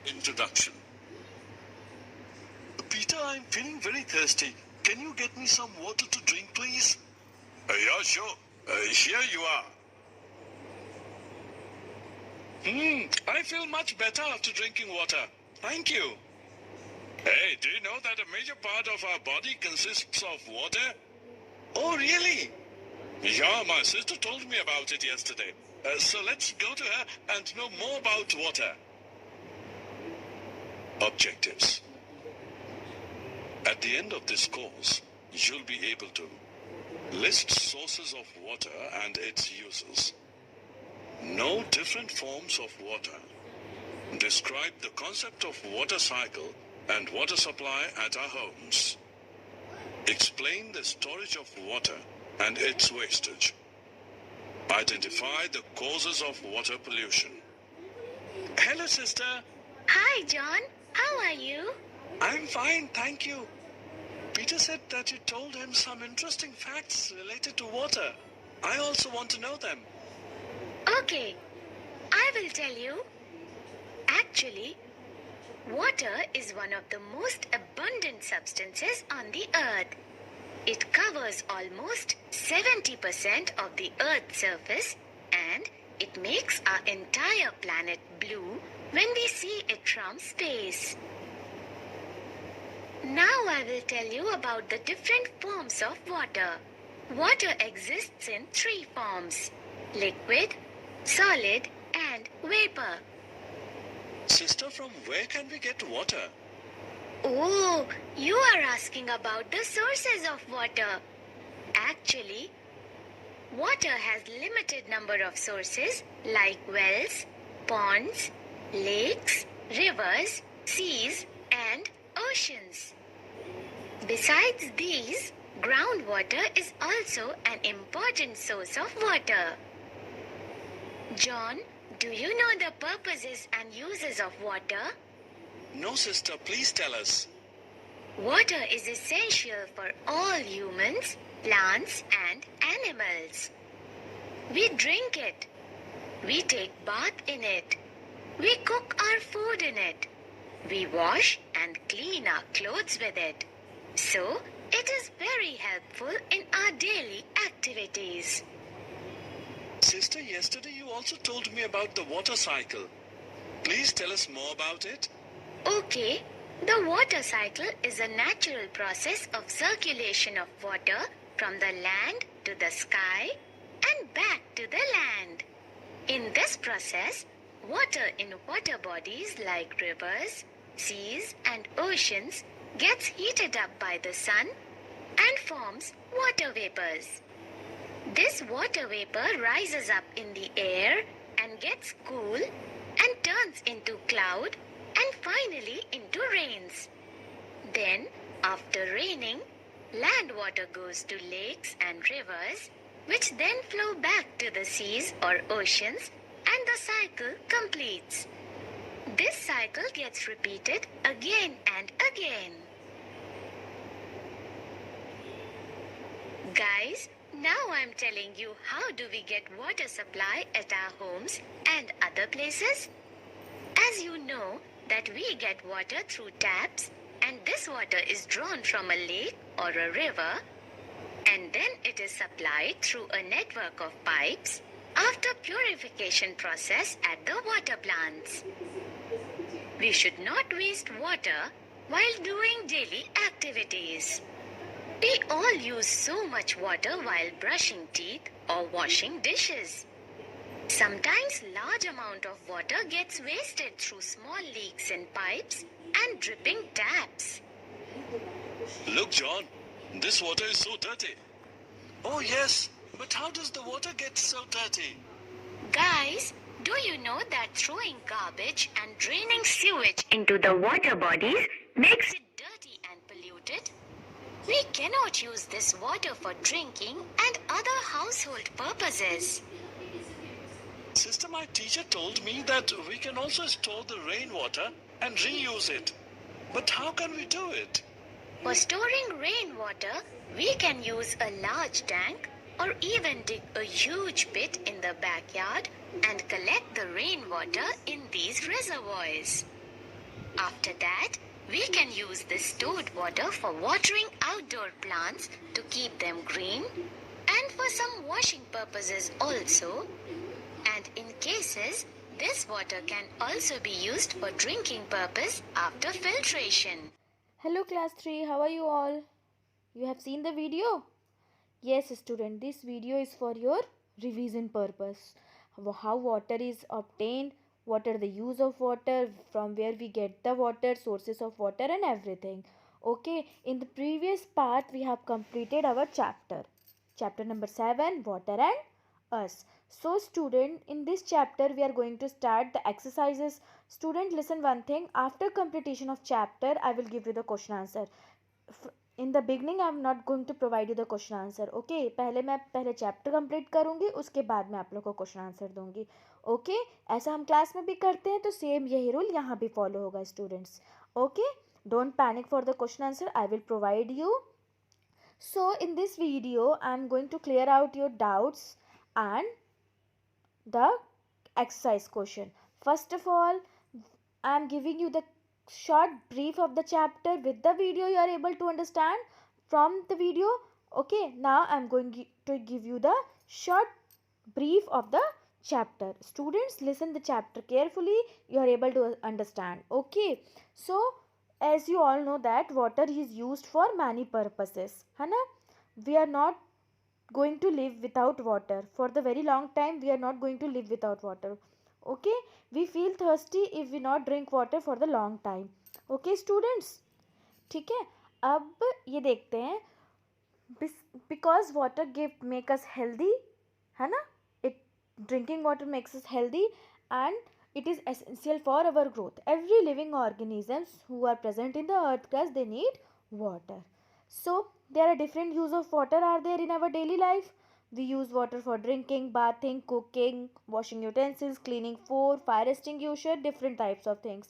Introduction. Peter, I'm feeling very thirsty. Can you get me some water to drink, please? Yeah, sure. Here you are. I feel much better after drinking water. Thank you. Hey, do you know that a major part of our body consists of water? Oh, really? Yeah, my sister told me about it yesterday. So let's go to her and know more about water. Objectives. At the end of this course, you'll be able to list sources of water and its uses, know different forms of water, describe the concept of water cycle and water supply at our homes, explain the storage of water and its wastage, identify the causes of water pollution. Hello, sister. Hi, John. How are you? I'm fine, thank you. Peter said that you told him some interesting facts related to water. I also want to know them. Okay, I will tell you. Actually, water is one of the most abundant substances on the earth. It covers almost 70% of the earth's surface and it makes our entire planet blue when we see it from space. Now I will tell you about the different forms of water. Water exists in 3 forms: liquid, solid and vapor. Sister, from where can we get water? Oh, you are asking about the sources of water. Actually, water has limited number of sources like wells, ponds, lakes, rivers, seas and oceans. Besides these, groundwater is also an important source of water. John, do you know the purposes and uses of water? No, sister, please tell us. Water is essential for all humans, plants and animals. We drink it. We take bath in it. We cook our food in it. We wash and clean our clothes with it. So, it is very helpful in our daily activities. Sister, yesterday you also told me about the water cycle. Please tell us more about it. Okay, the water cycle is a natural process of circulation of water from the land to the sky and back to the land. In this process, water in water bodies like rivers, seas and oceans gets heated up by the sun and forms water vapors. This water vapor rises up in the air and gets cool and turns into cloud and finally into rains. Then, after raining, land water goes to lakes and rivers, which then flow back to the seas or oceans, and the cycle completes. This cycle gets repeated again and again. Guys, now I'm telling you how do we get water supply at our homes and other places. As you know that we get water through taps and this water is drawn from a lake or a river and then it is supplied through a network of pipes after purification process at the water plants. We should not waste water while doing daily activities. We all use so much water while brushing teeth or washing dishes. Sometimes large amount of water gets wasted through small leaks in pipes and dripping taps. Look, John, this water is so dirty. Oh, yes, but how does the water get so dirty? Guys, do you know that throwing garbage and draining sewage into the water bodies makes it dirty and polluted? We cannot use this water for drinking and other household purposes. Sister, my teacher told me that we can also store the rainwater and reuse it. But how can we do it? For storing rainwater, we can use a large tank or even dig a huge pit in the backyard and collect the rainwater in these reservoirs. After that, we can use this stored water for watering outdoor plants to keep them green and for some washing purposes also. And in cases, this water can also be used for drinking purpose after filtration. Hello class 3, how are you all? You have seen the video? Yes student, this video is for your revision purpose. How water is obtained, what are the use of water, from where we get the water, sources of water and everything. Okay, in the previous part we have completed our chapter number 7, water and us. So student, in this chapter we are going to start the exercises. Student, listen one thing, after completion of chapter I will give you the question answer. In the beginning I am not going to provide you the question answer. Okay, पहले मैं पहले chapter complete करूंगी, उसके बाद मैं आप लोग को क्वेश्चन आंसर दूंगी. ओके, ऐसा हम क्लास में भी करते हैं, तो सेम यही रूल यहाँ भी फॉलो होगा students. Okay, don't panic for the question answer, I will provide you. So in this video I am going to clear out your doubts and the exercise question. First of all, I am giving you the short brief of the chapter. With the video you are able to understand from the video. Okay, now I am going to give you the short brief of the chapter. Students, listen the chapter carefully, you are able to understand. Okay, so as you all know that water is used for many purposes, है ना. We are not going to live without water for the very long time. We are not going to live without water. Okay, we feel thirsty if we not drink water for the long time. Okay students, ठीक है. अब ये देखते हैं, because water make us healthy, है ना. It drinking water makes us healthy and it is essential for our growth. Every living organisms who are present in the earth crust, they need water. So there are different use of water are there in our daily life. We use water for drinking, bathing, cooking, washing utensils, cleaning food, fire extinguisher, different types of things.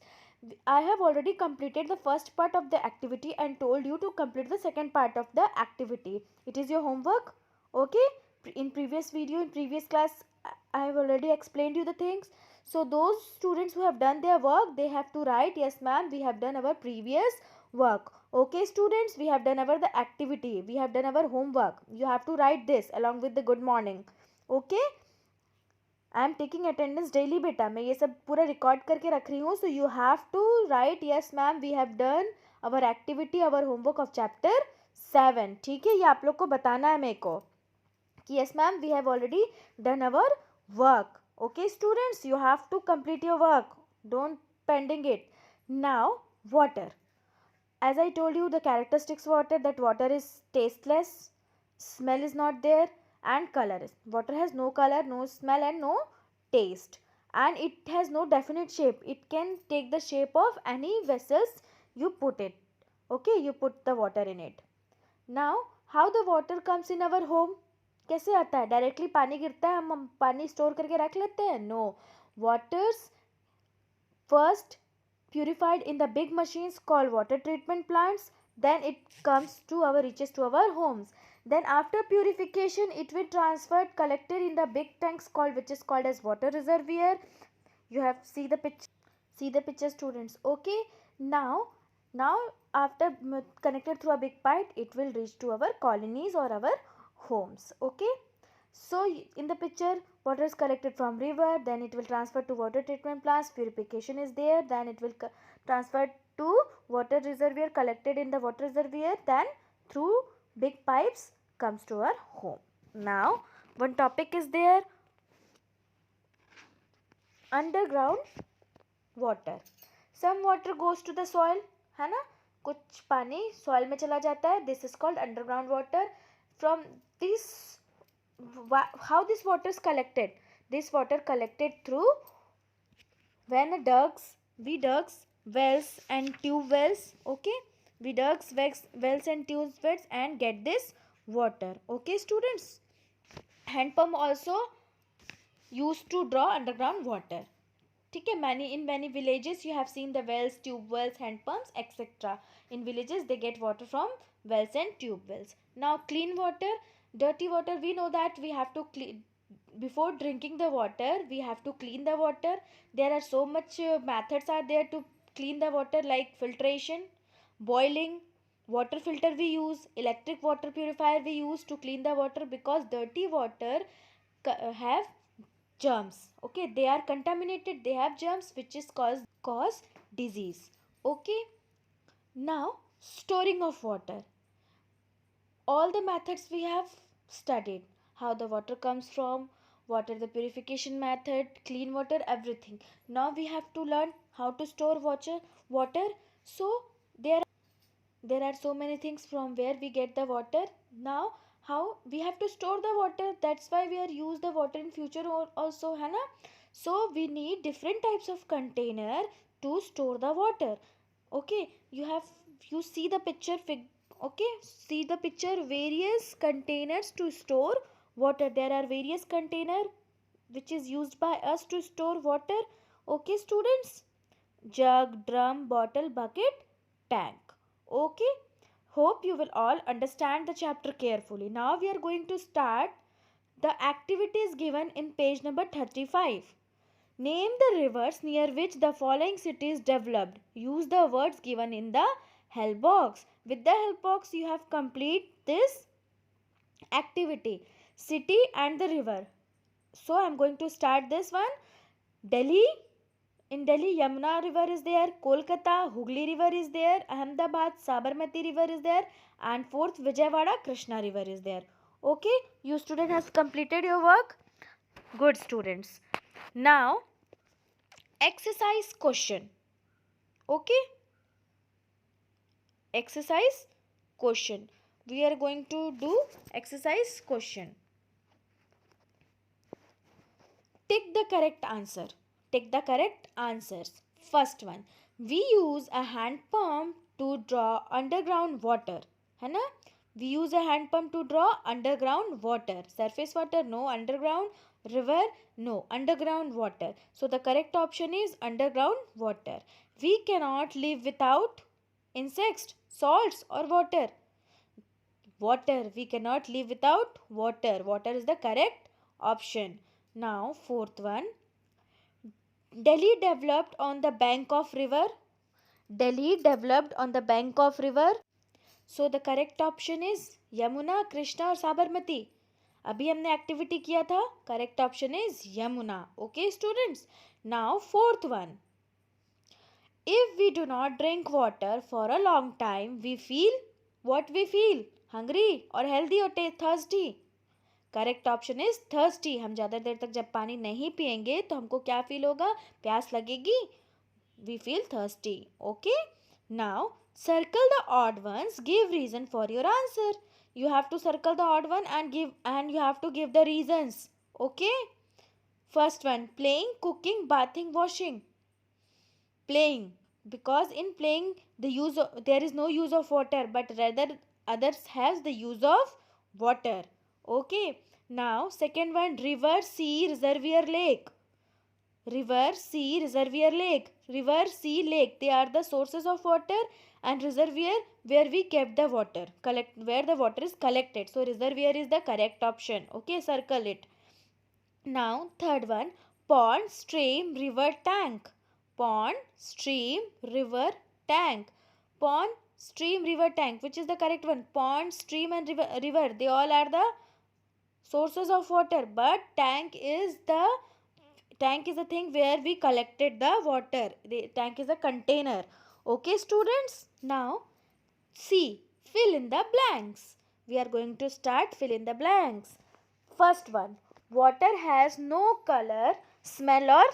I have already completed the first part of the activity and told you to complete the second part of the activity. It is your homework. Okay, in previous video, in previous class, I have already explained you the things. So those students who have done their work, they have to write, yes ma'am, we have done our previous work. Okay students, we have done our the activity, we have done our homework. You have to write this along with the good morning. Okay, I am taking attendance daily बेटा, मैं ये सब पूरा record करके रख रही हूँ. So you have to write, yes ma'am we have done our activity, our homework of chapter 7. ठीक है, ये आप लोग को बताना है मेरे को कि yes ma'am we have already done our work. Okay students, you have to complete your work, don't pending it. Now water, as I told you the characteristics water, that water is tasteless, smell is not there and colorless. Water has no color, no smell and no taste, and it has no definite shape. It can take the shape of any vessels you put it. Okay, you put the water in it. Now how the water comes in our home, कैसे आता है? Directly पानी गिरता है, हम पानी store करके रख लेते हैं? No, waters first purified in the big machines called water treatment plants, then it comes to our reaches to our homes. Then after purification it will transferred, collected in the big tanks called, which is called as water reservoir. You have see the picture students. Okay, now after connected through a big pipe, it will reach to our colonies or our homes. Okay, so in the picture, water is collected from river, then it will transfer to water treatment plants, purification is there, then it will transfer to water reservoir, collected in the water reservoir, then through big pipes comes to our home. Now one topic is there, underground water. Some water goes to the soil, है ना, कुछ पानी soil में चला जाता है, this is called underground water. From this, how this water is collected? This water collected through when we dug wells and tube wells. Okay, we dug wells and tube wells and get this water. Okay students, hand pump also used to draw underground water. ठीक है, in many villages you have seen the wells, tube wells, hand pumps, etc. In villages they get water from wells and tube wells. Now clean water, dirty water, we know that we have to clean before drinking the water, we have to clean the water. There are so much methods are there to clean the water, like filtration, boiling, water filter we use, electric water purifier we use to clean the water, because dirty water have germs. Okay, they are contaminated, they have germs which is cause disease. Okay, now storing of water. All the methods we have studied, how the water comes from, what are the purification method, clean water, everything. Now we have to learn how to store water. So there are so many things from where we get the water. Now how we have to store the water, that's why we are use the water in future also, है ना. So we need different types of container to store the water. Okay, you see the picture okay, see the picture, various containers to store water. There are various container which is used by us to store water. Okay students, jug, drum, bottle, bucket, tank. Okay, hope you will all understand the chapter carefully. Now we are going to start the activities given in page number 35. Name the rivers near which the following cities developed. Use the words given in the help box. With the help box, you have complete this activity, city and the river. So I am going to start this one. Delhi. In Delhi, Yamuna river is there. Kolkata, Hooghly river is there. Ahmedabad, Sabarmati river is there. And fourth, Vijayawada, Krishna river is there. Okay, you student has completed your work. Good students. Now, exercise question. Okay, exercise question. We are going to do exercise question. Tick the correct answer. Take the correct answers. First one, we use a hand pump to draw underground water. है ना? We use a hand pump to draw underground water. Surface water, no. Underground river, no. Underground water. So the correct option is underground water. We cannot live without insects, salts or water. Water. We cannot live without water. Water is the correct option. Now fourth one. Delhi developed on the bank of river. Delhi developed on the bank of river. So the correct option is Yamuna, Krishna और साबरमती. अभी हमने activity किया था. Correct option is Yamuna. Okay students. Now fourth one. If we do not drink water for a long time, we feel what we feel? Hungry or healthy or thirsty? Correct option is thirsty. हम ज़्यादा देर तक जब पानी नहीं पियेंगे तो हमको क्या फील होगा? प्यास लगेगी. We feel thirsty. Okay, now circle the odd ones, give reason for your answer. You have to circle the odd one and you have to give the reasons. Okay, first one, playing, cooking, bathing, washing. Playing, because in playing there is no use of water, but rather others has the use of water. Okay, now second one, river, sea, reservoir, lake. River, sea, reservoir, lake. River, sea, lake, they are the sources of water, and reservoir where we kept the water, where the water is collected. So reservoir is the correct option. Okay, circle it. Now third one, pond, stream, river, tank. Pond, stream, river, tank. Pond, stream, river, tank. Which is the correct one? Pond, stream and river, they all are the sources of water, but tank is the thing where we collected the water. The tank is a container. Okay students, now see, fill in the blanks. We are going to start fill in the blanks. First one, water has no color, smell or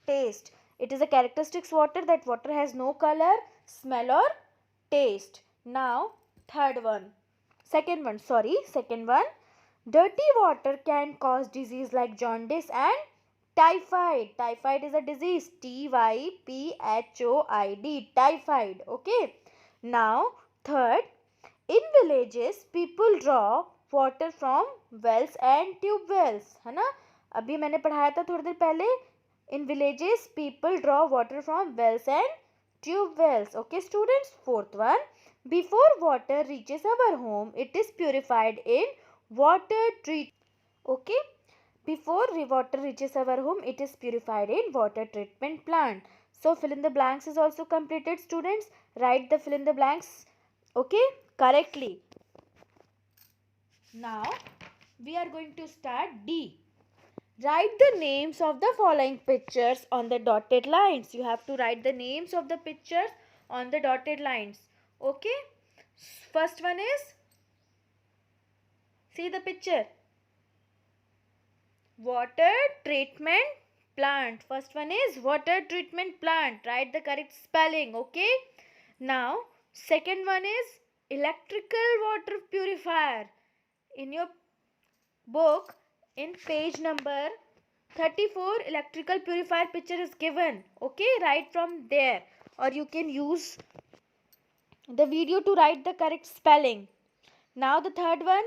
taste. It is a characteristics water that water has no color, smell or taste. Now second one, dirty water can cause disease like jaundice and typhoid. Typhoid is a disease. Typhoid. Typhoid. Okay. Now third, in villages people draw water from wells and tube wells. है ना? अभी मैंने पढ़ाया था थोड़ी देर पहले. In villages people draw water from wells and tube wells. Okay students. Fourth one, before water reaches our home, it is purified in water treat. Okay, before water reaches our home, it is purified in water treatment plant. So fill in the blanks is also completed, students. Write the fill in the blanks, okay, correctly. Now we are going to start D. Write the names of the following pictures on the dotted lines. You have to write the names of the pictures on the dotted lines. Okay. First one is, see the picture. Water treatment plant. First one is water treatment plant. Write the correct spelling. Okay. Now second one is electrical water purifier. In your book, in page number 34, electrical purifier picture is given. Okay, write from there, or you can use the video to write the correct spelling. Now the third one,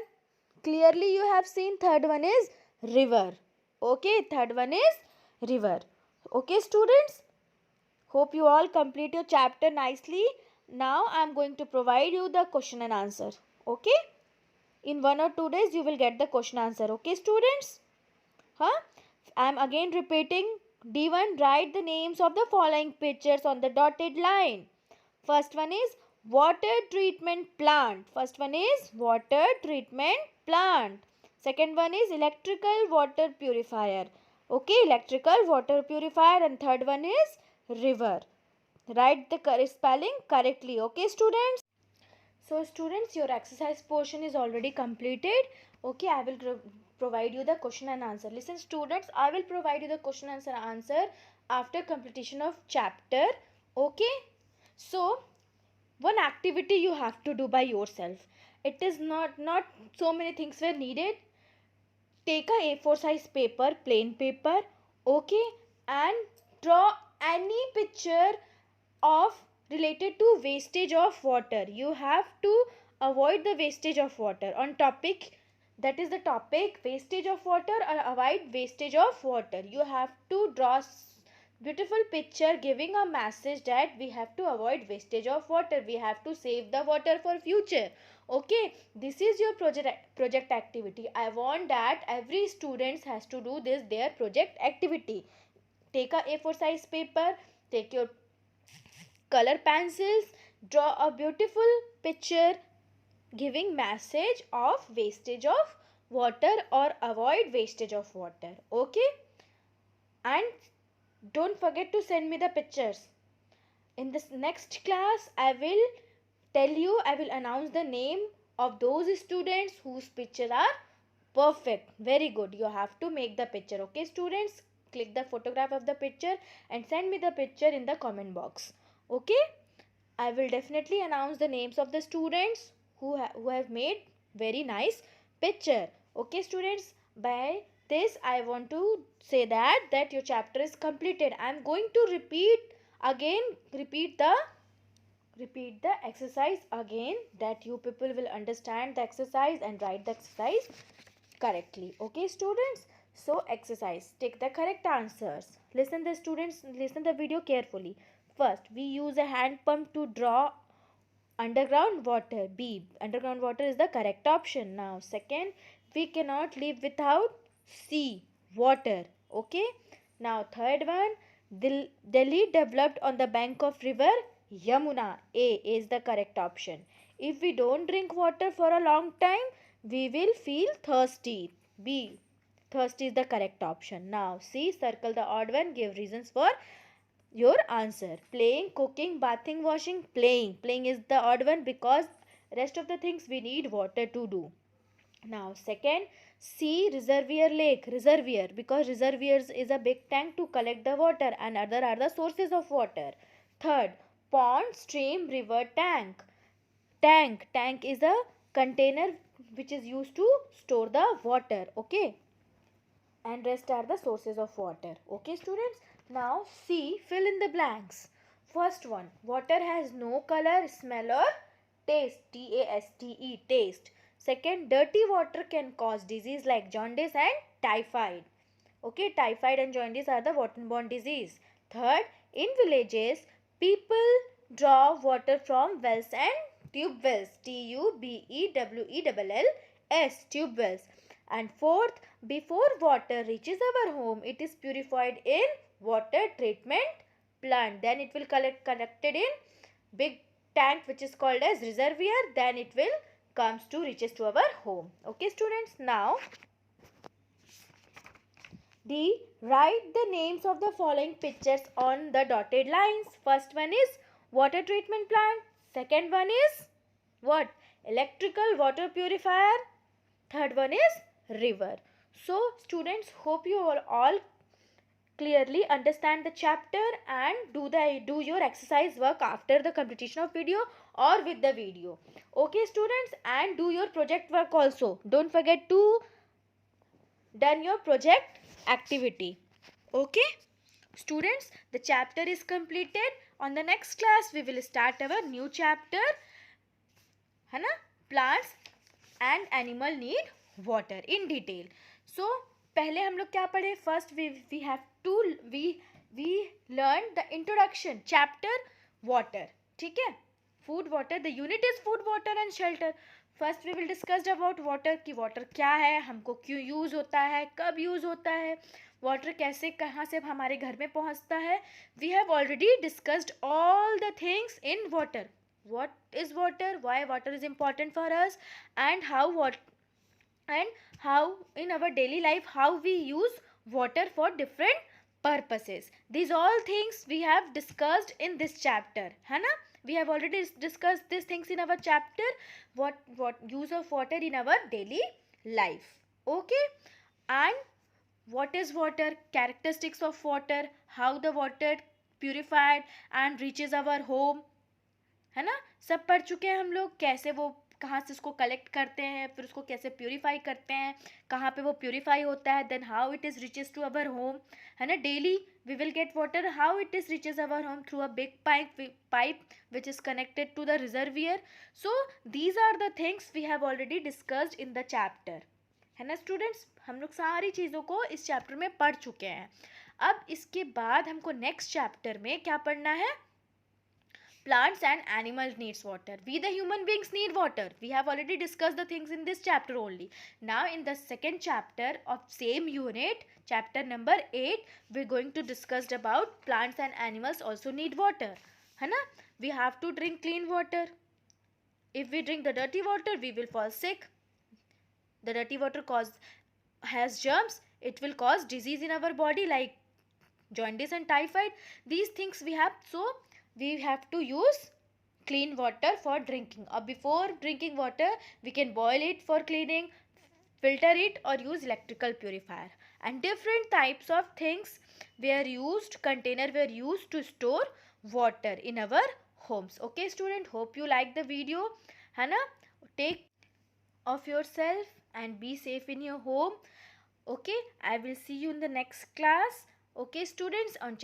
clearly you have seen, third one is river. Okay, third one is river. Okay, students, hope you all complete your chapter nicely. Now I am going to provide you the question and answer. Okay, in 1 or 2 days you will get the question answer. Okay, students. I am again repeating. D1, write the names of the following pictures on the dotted line. First one is water treatment plant. First one is water treatment plant. Second one is electrical water purifier. Okay, electrical water purifier. And third one is river. Write the correct spelling correctly. Okay, students. So students, your exercise portion is already completed. Okay, I will provide you the question and answer. Listen students, I will provide you the question and answer after completion of chapter. Okay, so one activity you have to do by yourself. It is not so many things were needed. Take a A4 size paper, plain paper, okay, and draw any picture of related to wastage of water. You have to avoid the wastage of water on topic, that is the topic wastage of water, or avoid wastage of water. You have to draw beautiful picture giving a message that we have to avoid wastage of water, we have to save the water for future. Okay, this is your project activity. I want that every student has to do this, their project activity. Take a A4 size paper, take your color pencils, draw a beautiful picture giving message of wastage of water or avoid wastage of water. Okay, and don't forget to send me the pictures. In this next class, I will announce the name of those students whose pictures are perfect. Very good. You have to make the picture. Okay, students, click the photograph of the picture and send me the picture in the comment box. Okay, I will definitely announce the names of the students who have made very nice picture. Okay, students, by this I want to say that your chapter is completed. I am going to repeat the exercise again, that you people will understand the exercise and write the exercise correctly. Okay, students, so exercise, take the correct answers. Listen the students, listen the video carefully. First, we use a hand pump to draw underground water. B, underground water is the correct option. Now second, we cannot live without C, water. Okay, now third one, Delhi developed on the bank of river Yamuna. A is the correct option. If we don't drink water for a long time, we will feel thirsty. B, thirsty is the correct option. Now C, circle the odd one, give reasons for your answer. Playing, cooking, bathing, washing. Playing is the odd one because rest of the things we need water to do. Now second, C, reservoir, lake. Reservoir, because reservoirs is a big tank to collect the water and other are the sources of water. Third, pond, stream, river, tank. Tank is a container which is used to store the water. Okay, and rest are the sources of water. Okay, students, now C, fill in the blanks. First one, water has no color, smell or taste. T-A-S-T-E, taste. Second, dirty water can cause disease like jaundice and typhoid. Okay, typhoid and jaundice are the waterborne disease. Third, in villages, people draw water from wells and tube wells. T-U-B-E-W-E-L-L-S, tube wells. And fourth, before water reaches our home, it is purified in water treatment plant, then it will collected in big tank which is called as reservoir, then it will comes to reaches to our home. Okay students, now write the names of the following pictures on the dotted lines. First one is water treatment plant, second one is what? Electrical water purifier, third one is river. So students, hope you all clearly understand the chapter and do your exercise work after the completion of video or with the video. Okay students, and do your project work also. Don't forget to done your project activity. Okay students, the chapter is completed. On the next class we will start our new chapter, है ना, plants and animal need water in detail. So पहले हम लोग क्या पढ़े? First we have to we learn the introduction chapter water. ठीक है, food water, the unit is food water and shelter. First we will discuss about water कि water क्या है, हमको क्यों यूज़ होता है, कब यूज़ होता है, वाटर कैसे कहाँ से हमारे घर में पहुँचता है. We have already discussed all the things in water. What is water, why water is important for us, and how in our daily life how we use water for different purposes. These all things we have discussed in this chapter, है ना. We have already discussed these things in our chapter, what use of water in our daily life. Okay, and what is water, characteristics of water, how the water purified and reaches our home, है ना, सब पढ़ चुके हैं हम लोग. कैसे वो कहाँ से उसको कलेक्ट करते हैं, फिर उसको कैसे प्योरीफाई करते हैं, कहाँ पे वो प्योरीफाई होता है, then how it is riches to our home, है ना. Daily we will get water, how it is riches our home through a big pipe which is connected to the reservoir. So these are the things we have already discussed in the chapter, है ना students. हम लोग सारी चीज़ों को इस chapter में पढ़ चुके हैं. अब इसके बाद हमको नेक्स्ट चैप्टर में क्या पढ़ना है? Plants and animals needs water. We the human beings need water. We have already discussed the things in this chapter only. Now in the second chapter of same unit, chapter number 8, we're going to discuss about plants and animals also need water, है ना. We have to drink clean water. If we drink the dirty water, we will fall sick. The dirty water has germs. It will cause disease in our body like jaundice and typhoid. These things we have, so we have to use clean water for drinking, or before drinking water we can boil it for cleaning, filter it, or use electrical purifier. And different types of things were used, container were used to store water in our homes. Okay student, hope you like the video, है ना. Take of yourself and be safe in your home. Okay, I will see you in the next class. Okay students, on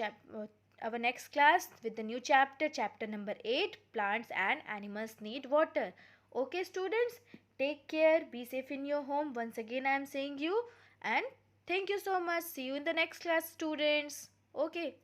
our next class with the new chapter, chapter number 8, plants and animals need water. Okay students, take care, be safe in your home. Once again I am saying you, and thank you so much. See you in the next class students. Okay.